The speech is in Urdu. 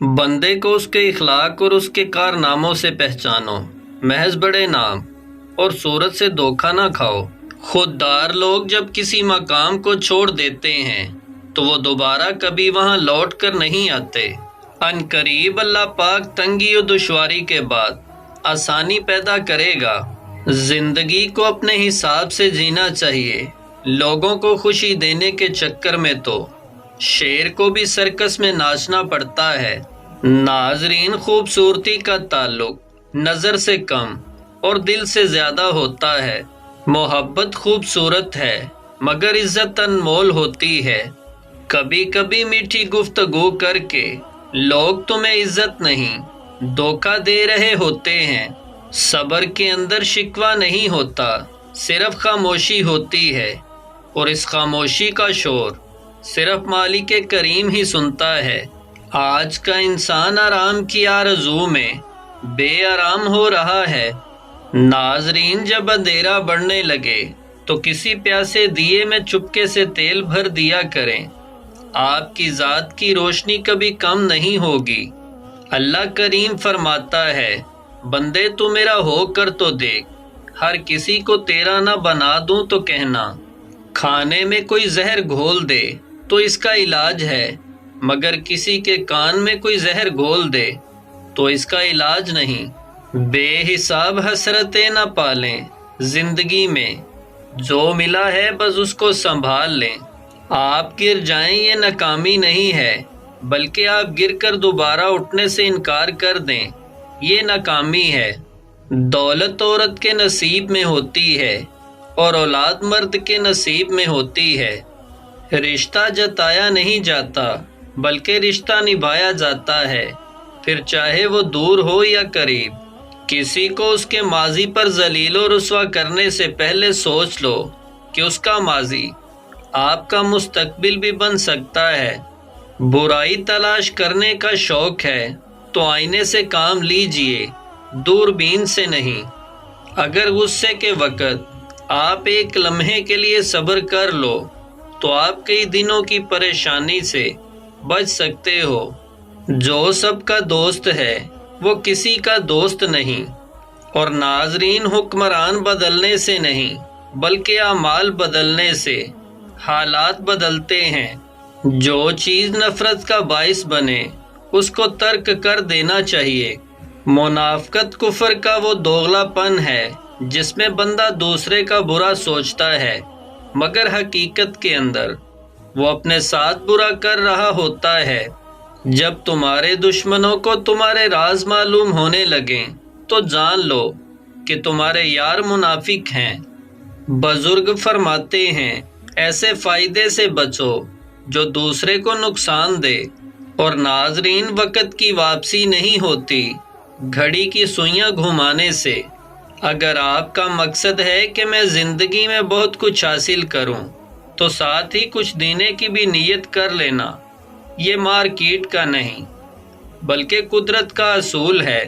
بندے کو اس کے اخلاق اور اس کے کارناموں سے پہچانو، محض بڑے نام اور صورت سے دھوکہ نہ کھاؤ۔ خوددار لوگ جب کسی مقام کو چھوڑ دیتے ہیں تو وہ دوبارہ کبھی وہاں لوٹ کر نہیں آتے۔ ان قریب اللہ پاک تنگی و دشواری کے بعد آسانی پیدا کرے گا۔ زندگی کو اپنے حساب سے جینا چاہیے۔ لوگوں کو خوشی دینے کے چکر میں تو شیر کو بھی سرکس میں ناچنا پڑتا ہے۔ ناظرین، خوبصورتی کا تعلق نظر سے کم اور دل سے زیادہ ہوتا ہے۔ محبت خوبصورت ہے مگر عزت انمول ہوتی ہے۔ کبھی کبھی میٹھی گفتگو کر کے لوگ تمہیں عزت نہیں دھوکہ دے رہے ہوتے ہیں۔ صبر کے اندر شکوہ نہیں ہوتا، صرف خاموشی ہوتی ہے، اور اس خاموشی کا شور صرف مالک کریم ہی سنتا ہے۔ آج کا انسان آرام کی آرزو میں بے آرام ہو رہا ہے۔ ناظرین، جب اندھیرا بڑھنے لگے تو کسی پیاسے دیے میں چپکے سے تیل بھر دیا کریں۔ آپ کی ذات کی روشنی کبھی کم نہیں ہوگی۔ اللہ کریم فرماتا ہے، بندے تو میرا ہو کر تو دیکھ، ہر کسی کو تیرا نہ بنا دوں تو کہنا۔ کھانے میں کوئی زہر گھول دے تو اس کا علاج ہے، مگر کسی کے کان میں کوئی زہر گھول دے تو اس کا علاج نہیں۔ بے حساب حسرتیں نہ پالیں زندگی میں، جو ملا ہے بس اس کو سنبھال لیں۔ آپ گر جائیں یہ ناکامی نہیں ہے، بلکہ آپ گر کر دوبارہ اٹھنے سے انکار کر دیں، یہ ناکامی ہے۔ دولت عورت کے نصیب میں ہوتی ہے اور اولاد مرد کے نصیب میں ہوتی ہے۔ رشتہ جتایا نہیں جاتا بلکہ رشتہ نبھایا جاتا ہے، پھر چاہے وہ دور ہو یا قریب۔ کسی کو اس کے ماضی پر ذلیل و رسوا کرنے سے پہلے سوچ لو کہ اس کا ماضی آپ کا مستقبل بھی بن سکتا ہے۔ برائی تلاش کرنے کا شوق ہے تو آئینے سے کام لیجئے، دوربین سے نہیں۔ اگر غصے کے وقت آپ ایک لمحے کے لیے صبر کر لو تو آپ کئی دنوں کی پریشانی سے بچ سکتے ہو۔ جو سب کا دوست ہے وہ کسی کا دوست نہیں۔ اور ناظرین، حکمران بدلنے سے نہیں بلکہ اعمال بدلنے سے حالات بدلتے ہیں۔ جو چیز نفرت کا باعث بنے اس کو ترک کر دینا چاہیے۔ منافقت کفر کا وہ دوغلا پن ہے جس میں بندہ دوسرے کا برا سوچتا ہے مگر حقیقت کے اندر وہ اپنے ساتھ برا کر رہا ہوتا ہے۔ جب تمہارے دشمنوں کو تمہارے راز معلوم ہونے لگیں تو جان لو کہ تمہارے یار منافق ہیں۔ بزرگ فرماتے ہیں، ایسے فائدے سے بچو جو دوسرے کو نقصان دے۔ اور ناظرین، وقت کی واپسی نہیں ہوتی گھڑی کی سوئیاں گھمانے سے۔ اگر آپ کا مقصد ہے کہ میں زندگی میں بہت کچھ حاصل کروں تو ساتھ ہی کچھ دینے کی بھی نیت کر لینا۔ یہ مارکیٹ کا نہیں بلکہ قدرت کا اصول ہے۔